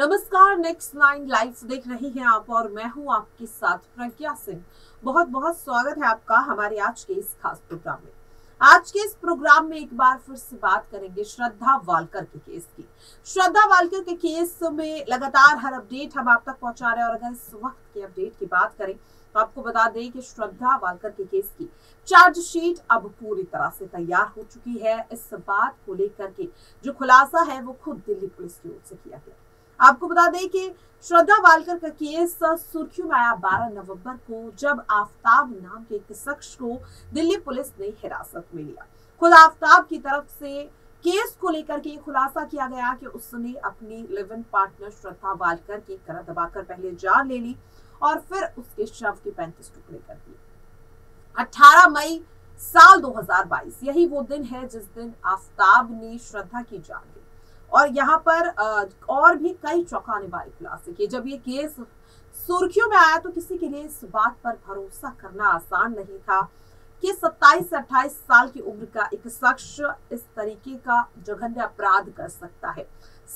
नमस्कार, next nine live देख रही हैं आप और मैं हूं आपके साथ प्रज्ञा सिंह। बहुत बहुत स्वागत है आपका हमारे आज के इस खास प्रोग्राम में। आज के इस प्रोग्राम में एक बार फिर से बात करेंगे श्रद्धा वालकर के केस की। श्रद्धा वालकर के केस में लगातार हर अपडेट हम आप तक पहुंचा रहे हैं और अगर इस वक्त की अपडेट की बात करें तो आपको बता दें कि श्रद्धा वालकर के केस की चार्जशीट अब पूरी तरह से तैयार हो चुकी है। इस बात को लेकर के जो खुलासा है वो खुद दिल्ली पुलिस की ओर से किया गया। आपको बता दें कि श्रद्धा वालकर का केस सुर्खियों में आया 12 नवंबर को, जब आफताब नाम के एक शख्स को दिल्ली पुलिस ने हिरासत में लिया। खुद आफताब की तरफ से केस को लेकर के खुलासा किया गया कि उसने अपनी live in partner Shraddha Walker की कमर दबाकर पहले जान ले ली और फिर उसके शव के 35 टुकड़े कर दिए। 18 मई साल 2022 यही वो दिन है जिस दिन आफताब ने श्रद्धा की जान ली। और यहाँ पर और भी कई चौंकाने वाले खुलासे किए। जब ये केस सुर्खियों में आया तो किसी के लिए इस बात पर भरोसा करना आसान नहीं था कि 27 से 28 साल की उम्र का एक शख्स इस तरीके का जघन्य अपराध कर सकता है।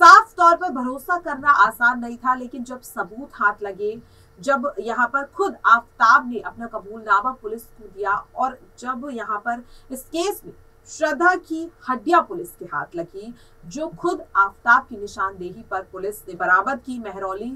साफ तौर पर भरोसा करना आसान नहीं था, लेकिन जब सबूत हाथ लगे, जब यहाँ पर खुद आफताब ने अपना कबूलनामा पुलिस को दिया और जब यहाँ पर इस केस में श्रद्धा की हड्डियां पुलिस के हाथ लगी, जो खुद आफताब की निशानदेही पर पुलिस ने बरामद की महरौली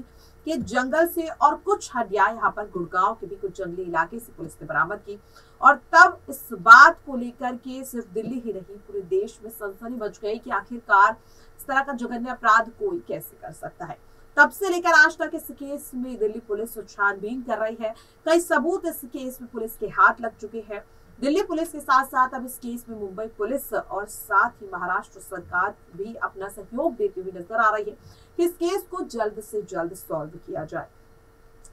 के जंगल से, और कुछ हड्डियां यहाँ पर गुड़गांव के भी कुछ जंगली इलाके से पुलिस ने बरामद की। और तब इस बात को लेकर के सिर्फ दिल्ली ही नहीं पूरे देश में सनसनी मच गई कि आखिरकार इस तरह का जघन्य अपराध कोई कैसे कर सकता है। तब से लेकर आज तक इस केस में दिल्ली पुलिस छानबीन कर रही है। कई सबूत इस केस में पुलिस के हाथ लग चुके हैं। दिल्ली पुलिस के साथ साथ अब इस केस में मुंबई पुलिस और साथ ही महाराष्ट्र सरकार भी अपना सहयोग देती हुई नजर आ रही है कि इस केस को जल्द से जल्द सॉल्व किया जाए।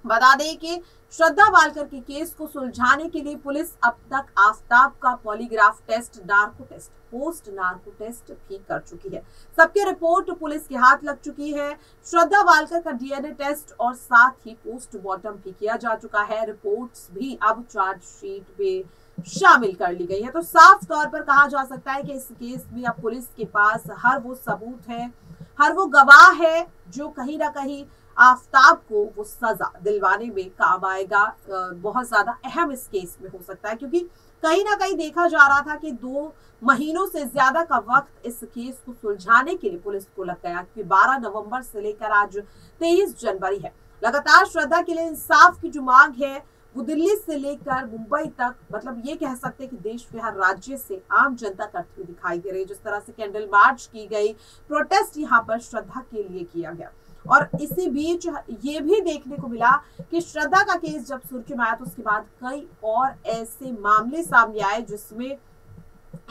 बता दें कि श्रद्धा वालकर के केस को सुलझाने के लिए पुलिस अब तक आफताब का polygraph test, narco test, post narco test भी कर चुकी है। सबकी रिपोर्ट पुलिस के हाथ लग चुकी है। श्रद्धा वालकर का डीएनए टेस्ट और साथ ही पोस्टमार्टम भी किया जा चुका है। रिपोर्ट्स भी अब चार्जशीट में शामिल कर ली गई है। तो साफ तौर पर कहा जा सकता है कि इस केस में अब पुलिस के पास हर वो सबूत है, हर वो गवाह है जो कहीं ना कहीं आफताब को वो सजा दिलवाने में काम आएगा। बहुत ज्यादा अहम इस केस में हो सकता है, क्योंकि कहीं ना कहीं देखा जा रहा था कि 2 महीनों से ज्यादा का वक्त इस केस को सुलझाने के लिए पुलिस को लग गया, क्योंकि 12 नवंबर से लेकर आज 23 जनवरी है। लगातार श्रद्धा के लिए इंसाफ की जो मांग है वो दिल्ली से लेकर मुंबई तक, मतलब ये कह सकते हैं कि देश के हर राज्य से आम जनता करती हुई दिखाई दे रही है। जिस तरह से कैंडल मार्च की गई, प्रोटेस्ट यहाँ पर श्रद्धा के लिए किया गया। और इसी बीच ये भी देखने को मिला कि श्रद्धा का केस जब सुर्खियों में आया तो उसके बाद कई और ऐसे मामले सामने आए जिसमें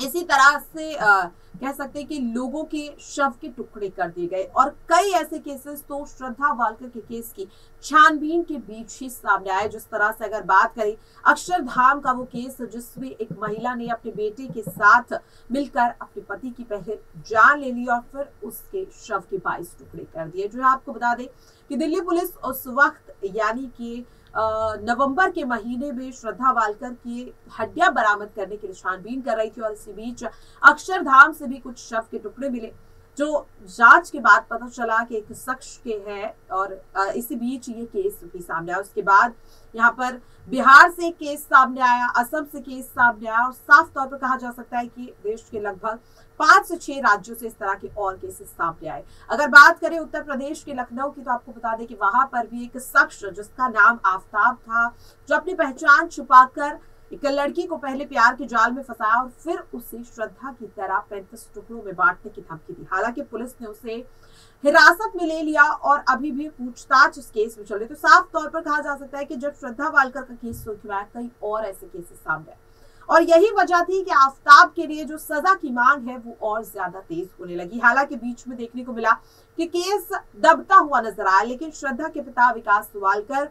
इसी तरह से कह सकते हैं कि लोगों के शव के टुकड़े कर दिए गए। और कई ऐसे केसेस तो श्रद्धा वालकर के केस की छानबीन के बीच ही सामने आए। जिस तरह से अगर बात करें अक्षरधाम का वो केस जिसमें एक महिला ने अपने बेटे के साथ मिलकर अपने पति की पहले जान ले ली और फिर उसके शव के 22 टुकड़े कर दिए। जो है आपको बता दें कि दिल्ली पुलिस उस वक्त यानी कि नवंबर के महीने में श्रद्धा वालकर की हड्डियां बरामद करने के लिए छानबीन कर रही थी और इसी बीच अक्षरधाम से भी कुछ शव के टुकड़े मिले, जो जांच के बाद पता चला कि एक शख्स के हैं। और इसी बीच ये केस भी सामने आया। उसके बाद यहाँ पर बिहार से केस सामने आया, असम से केस सामने आया और साफ तौर पर कहा जा सकता है कि देश के लगभग 5 से 6 राज्यों से इस तरह के और केसेस सामने आए। अगर बात करें उत्तर प्रदेश के लखनऊ की तो आपको बता दें कि वहां पर भी एक शख्स जिसका नाम आफताब था, जो अपनी पहचान छुपाकर एक लड़की को पहले प्यार के जाल में फंसाया और फिर उसे श्रद्धा की तरह 35 टुकड़ों में बांटने की धमकी दी। हालांकि पुलिस ने उसे हिरासत में ले लिया और अभी भी पूछताछ इस केस में चल रही। तो साफ तौर पर कहा जा सकता है कि जब श्रद्धा वालकर का केस सुर्खियों में आया, कई और ऐसे केसेस सामने आए और यही वजह थी कि आफताब के लिए जो सजा की मांग है वो और ज्यादा तेज होने लगी। हालांकि बीच में देखने को मिला कि केस दबता हुआ नजर आया, लेकिन श्रद्धा के पिता विकास वालकर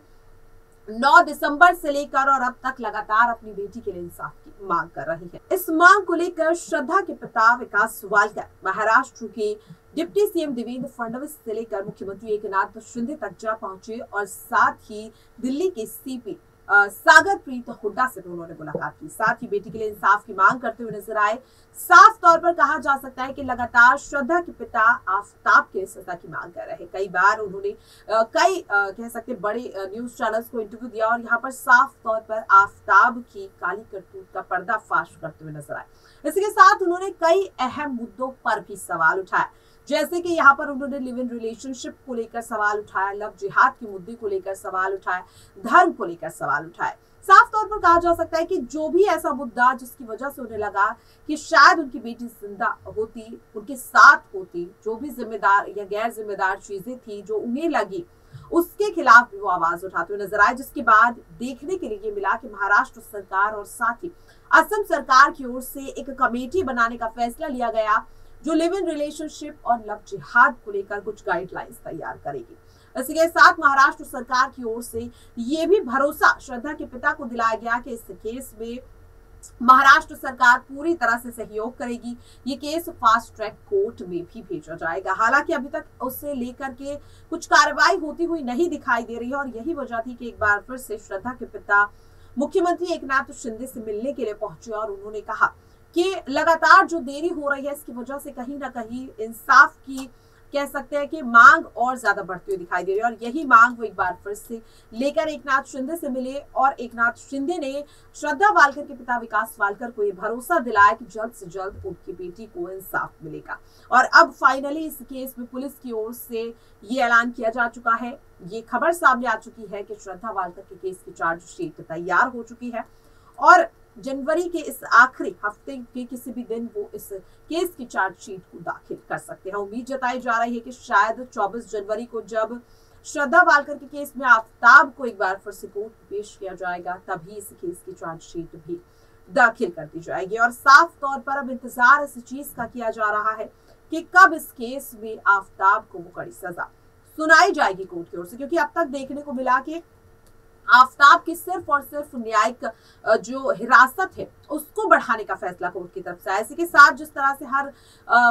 9 दिसंबर से लेकर और अब तक लगातार अपनी बेटी के लिए इंसाफ की मांग कर रही है। इस मांग को लेकर श्रद्धा के पिता विकास वालकर महाराष्ट्र के डिप्टी सीएम देवेंद्र फडणवीस से लेकर मुख्यमंत्री एकनाथ शिंदे तक जा पहुंचे और साथ ही दिल्ली के सीपी सागरप्रीत हुड्डा से भी उन्होंने मुलाकात की। साथ ही बेटी के लिए इंसाफ की मांग करते हुए नजर आए। साफ तौर पर कहा जा सकता है कि लगातार श्रद्धा के पिता आफताब के सजा की मांग कर रहे। कई बार उन्होंने कह सकते बड़े न्यूज चैनल्स को इंटरव्यू दिया और यहाँ पर साफ तौर पर आफताब की काली करतूत का पर्दाफाश करते हुए नजर आए। इसके साथ उन्होंने कई अहम मुद्दों पर भी सवाल उठाया, जैसे कि यहाँ पर उन्होंने लिव इन रिलेशनशिप को लेकर सवाल उठाया, लव जिहाद के मुद्दे को लेकर सवाल उठाया, धर्म को लेकर सवाल उठाए। साफ तौर पर कहा जा सकता है कि जो भी ऐसा मुद्दा जिसकी वजह से उन्हें लगा कि शायद उनकी बेटी जिंदा होती, उनके साथ होती, जो भी जिम्मेदार या गैर जिम्मेदार चीजें थी जो उन्हें लगी, उसके खिलाफ भी वो आवाज उठाते हुए नजर आए। जिसके बाद देखने के लिए मिला कि महाराष्ट्र सरकार और साथ ही असम सरकार की ओर से एक कमेटी बनाने का फैसला लिया गया जो लिव इन रिलेशनशिप और लव जिहाद को लेकर कुछ गाइडलाइंस तैयार करेगी। इसके साथ महाराष्ट्र सरकार की ओर से ये भी भरोसा श्रद्धा के पिता को दिलाया गया कि इस केस में महाराष्ट्र सरकार पूरी तरह से सहयोग करेगी। ये केस फास्ट ट्रैक कोर्ट में भी भेजा जाएगा। हालांकि अभी तक उससे लेकर के कुछ कार्रवाई होती हुई नहीं दिखाई दे रही है और यही वजह थी कि एक बार फिर से श्रद्धा के पिता मुख्यमंत्री एकनाथ शिंदे से मिलने के लिए पहुंचे और उन्होंने कहा कि लगातार जो देरी हो रही है इसकी वजह से कहीं ना कहीं इंसाफ की कह सकते हैं कि मांग और ज्यादा बढ़ती हुई दिखाई दे रही है और यही मांग वो एक बार फिर से लेकर एकनाथ शिंदे से मिले और एकनाथ शिंदे ने श्रद्धा वालकर के पिता विकास वालकर को ये भरोसा दिलाया कि जल्द से जल्द उनकी बेटी को इंसाफ मिलेगा। और अब फाइनली इस केस में पुलिस की ओर से ये ऐलान किया जा चुका है, ये खबर सामने आ चुकी है कि श्रद्धा वालकर के केस की चार्जशीट तैयार हो चुकी है और जनवरी के इस आखिरी हफ्ते के किसी भी दिन वो इस केस की चार्जशीट को दाखिल कर सकते हैं। उम्मीद जताई जा रही है कि शायद 24 जनवरी को जब श्रद्धा वालकर के केस में आफताब को एक बार फिर से कोर्ट में पेश किया जाएगा तभी इस केस की चार्जशीट भी दाखिल कर दी जाएगी। और साफ तौर पर अब इंतजार इस चीज का किया जा रहा है कि कब इस केस में आफताब को वो कड़ी सजा सुनाई जाएगी कोर्ट की ओर से, क्योंकि अब तक देखने को मिला कि आफताब की सिर्फ और सिर्फ न्यायिक जो हिरासत है उसको बढ़ाने का फैसला कोर्ट की तरफ से आया। इसी के साथ जिस तरह से हर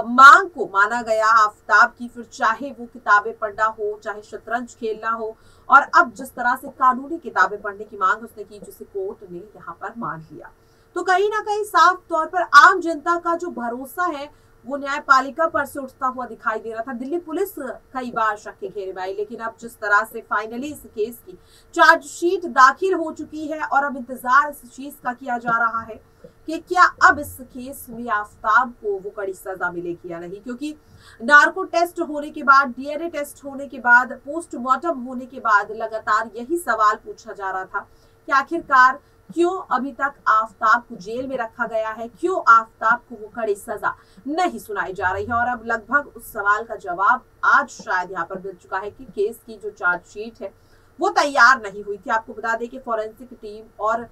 मांग को माना गया आफताब की, फिर चाहे वो किताबें पढ़ना हो, चाहे शतरंज खेलना हो, और अब जिस तरह से कानूनी किताबें पढ़ने की मांग उसने की जिसे कोर्ट ने यहाँ पर मान लिया, तो कहीं ना कहीं साफ तौर पर आम जनता का जो भरोसा है वो न्यायपालिका पर से उठता हुआ दिखाई दे रहा था। दिल्ली पुलिस कई बार शक के घेरे में आई, लेकिन अब जिस तरह से फाइनली इस केस की चार्जशीट दाखिल हो चुकी है और अब इंतजार इस चीज का किया जा रहा है कि क्या अब इस केस में आफताब को वो कड़ी सजा मिलेगी या नहीं, क्योंकि नार्को टेस्ट होने के बाद, डीएनए टेस्ट होने के बाद, पोस्टमार्टम होने के बाद लगातार यही सवाल पूछा जा रहा था कि आखिरकार क्यों अभी तक आफताब को जेल में रखा गया है, क्यों आफताब को वो कड़ी सजा नहीं सुनाई जा रही है। और अब लगभग उस सवाल का जवाब आज शायद यहाँ पर मिल चुका है कि केस की जो चार्जशीट है वो तैयार नहीं हुई थी। आपको बता दें कि फॉरेंसिक टीम और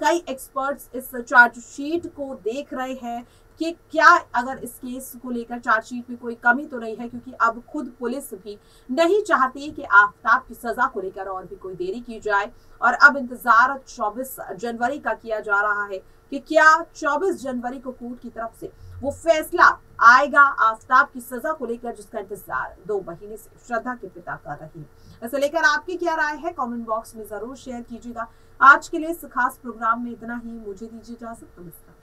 कई एक्सपर्ट्स इस चार्जशीट को देख रहे हैं कि क्या अगर इस केस को लेकर चार्जशीट में कोई कमी तो नहीं है, क्योंकि अब खुद पुलिस भी नहीं चाहती कि आफताब की सजा को लेकर और भी कोई देरी की जाए। और अब इंतजार 24 जनवरी का किया जा रहा है कि क्या 24 जनवरी को कोर्ट की तरफ से वो फैसला आएगा आफताब की सजा को लेकर, जिसका इंतजार 2 महीने से श्रद्धा के पिता कर रहे हैं। इसे लेकर आपकी क्या राय है कमेंट बॉक्स में जरूर शेयर कीजिएगा। आज के लिए इस खास प्रोग्राम में इतना ही, मुझे दीजिए इजाजत, नमस्कार।